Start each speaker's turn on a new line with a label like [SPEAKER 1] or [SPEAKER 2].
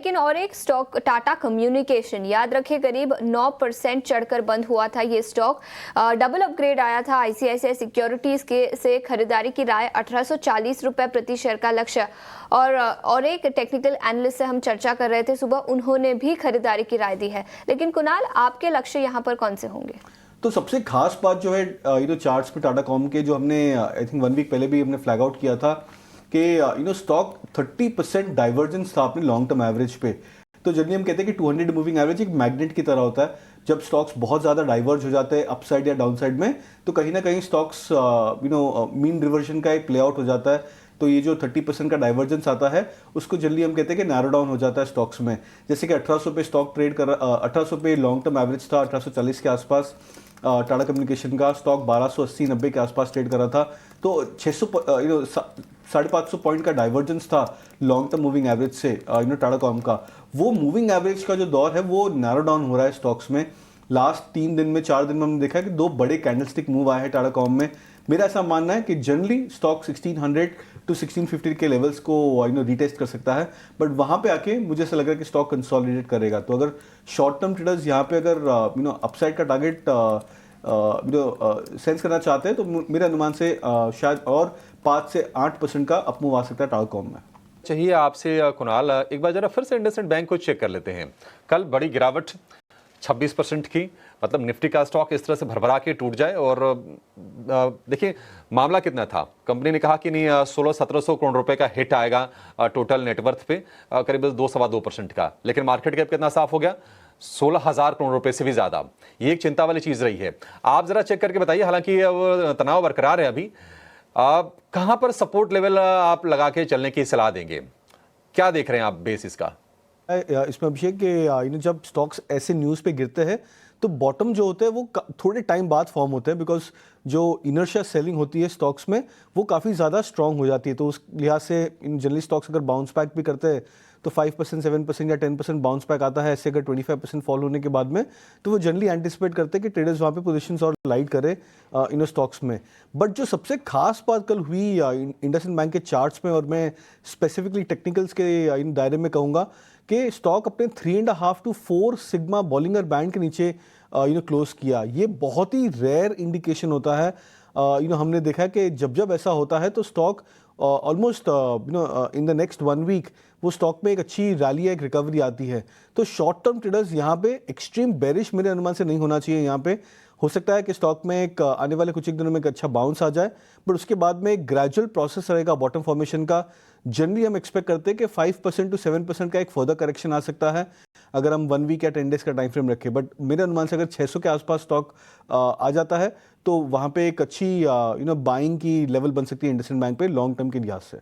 [SPEAKER 1] लेकिन और एक स्टॉक टाटा कम्युनिकेशन, याद रखें, करीब 9% चढ़कर बंद हुआ था ये स्टॉक। डबल अपग्रेड आया था आईसीआईसीआई सिक्योरिटीज के से खरीदारी की राय 1840 रुपए प्रति शेयर का लक्ष्य। और एक टेक्निकल एनालिस्ट से हम चर्चा कर रहे थे सुबह, उन्होंने भी खरीदारी की राय दी है। लेकिन कुणाल, आपके लक्ष्य यहाँ पर कौन से होंगे?
[SPEAKER 2] तो सबसे खास बात जो है चार्ट्स पे टाटा कॉम के जो हमने आई थिंक 1 वीक पहले भी हमने फ्लैग आउट किया था कि स्टॉक 30% डाइवर्जेंस था अपने लॉन्ग टर्म एवरेज पे। तो जनरली हम कहते हैं कि 200 मूविंग एवरेज एक मैग्नेट की तरह होता है। जब स्टॉक्स बहुत ज़्यादा डाइवर्ज हो जाते हैं अपसाइड या डाउन साइड में, तो कहीं ना कहीं स्टॉक्स मीन रिवर्जन का एक प्ले आउट हो जाता है। तो ये जो 30% का डाइवर्जेंस आता है उसको जल्दी हम कहते हैं कि नैरो डाउन हो जाता है स्टॉक्स में। जैसे कि 1800 पे स्टॉक ट्रेड कर 1800 पे लॉन्ग टर्म एवरेज था, 1840 के आसपास टाटा कम्युनिकेशन का स्टॉक 1280-90 के आसपास ट्रेड कर रहा था। तो 600 550 पॉइंट का डाइवर्जेंस था लॉन्ग टर्म मूविंग एवरेज से टाटा कॉम का। वो मूविंग एवरेज का जो दौर है वो नैरो डाउन हो रहा है स्टॉक्स में। लास्ट 3 दिन में 4 दिन में हमने देखा है कि 2 बड़े कैंडलस्टिक मूव आए हैं टाटा कॉम में। मेरा ऐसा मानना है कि जनरली स्टॉक 1600 टू 1650 के लेवल्स को रीटेस्ट कर सकता है, बट वहां पे आके मुझे ऐसा लग रहा है कि स्टॉक कंसोलिडेट करेगा। तो अगर शॉर्ट टर्म ट्रेडर्स यहाँ पे अगर अपसाइड का टारगेट सेंस करना चाहते हैं तो मेरे अनुमान से शायद और 5 से 8% का अपमूव आ सकता है टाटा कॉम में।
[SPEAKER 3] चाहिए आपसे कुणाल, एक बार जरा फिर से इंडसइंड बैंक को चेक कर लेते हैं। कल बड़ी गिरावट 26% की, मतलब निफ्टी का स्टॉक इस तरह से भरभरा के टूट जाए। और देखिए मामला कितना था, कंपनी ने कहा कि नहीं 1600-1700 करोड़ रुपए का हिट आएगा टोटल नेटवर्थ पे, करीब 2-2.25% का। लेकिन मार्केट कैप कितना साफ हो गया, 16,000 करोड़ रुपए से भी ज्यादा। ये एक चिंता वाली चीज रही है। आप जरा चेक करके बताइए, हालांकि तनाव बरकरार है अभी, कहां पर सपोर्ट लेवल आप लगा के चलने की सलाह देंगे? क्या देख रहे हैं आप बेस इसका?
[SPEAKER 2] इसमें अभिषेक के जब स्टॉक्स ऐसे न्यूज़ पे गिरते हैं तो बॉटम जो होते हैं वो थोड़े टाइम बाद फॉर्म होते हैं, बिकॉज जो इनर्शिया सेलिंग होती है स्टॉक्स में वो काफ़ी ज़्यादा स्ट्रांग हो जाती है। तो उस लिहाज से इन जनरली स्टॉक्स अगर बाउंस बैक भी करते हैं तो 5%, 7% या 10% बाउंस बैक आता है। ऐसे अगर 25% फॉल होने के बाद में तो वो जनरली एंटिसिपेट करते हैं कि ट्रेडर्स वहाँ पे पोजीशंस और लाइट करें इन स्टॉक्स में। बट जो सबसे खास बात कल हुई इंडसइंड बैंक के चार्ट्स में, और मैं स्पेसिफिकली टेक्निकल्स के दायरे में कहूँगा कि स्टॉक अपने 3.5 to 4 सिग्मा बॉलिंगर बैंड के नीचे क्लोज किया। ये बहुत ही रेयर इंडिकेशन होता है। हमने देखा है कि जब जब ऐसा होता है तो stock almost in the next 1 week वो स्टॉक में एक अच्छी रैली या एक रिकवरी आती है। तो शॉर्ट टर्म ट्रेडर्स यहाँ पे एक्सट्रीम बेरिश मेरे अनुमान से नहीं होना चाहिए। यहाँ पे हो सकता है कि स्टॉक में एक आने वाले कुछ एक दिनों में एक अच्छा बाउंस आ जाए, बट उसके बाद में एक ग्रेजुअल प्रोसेस रहेगा बॉटम फॉर्मेशन का। जनरली हम एक्सपेक्ट करते हैं कि 5% to 7% का एक फर्दर करेक्शन आ सकता है अगर हम 1 वीक या 10 डेज का टाइम फ्रेम रखें। बट मेरे अनुमान से अगर 600 के आसपास स्टॉक आ जाता है तो वहाँ पे एक अच्छी बाइंग की लेवल बन सकती है इंडसइंड बैंक पे लॉन्ग टर्म के लिहाज से।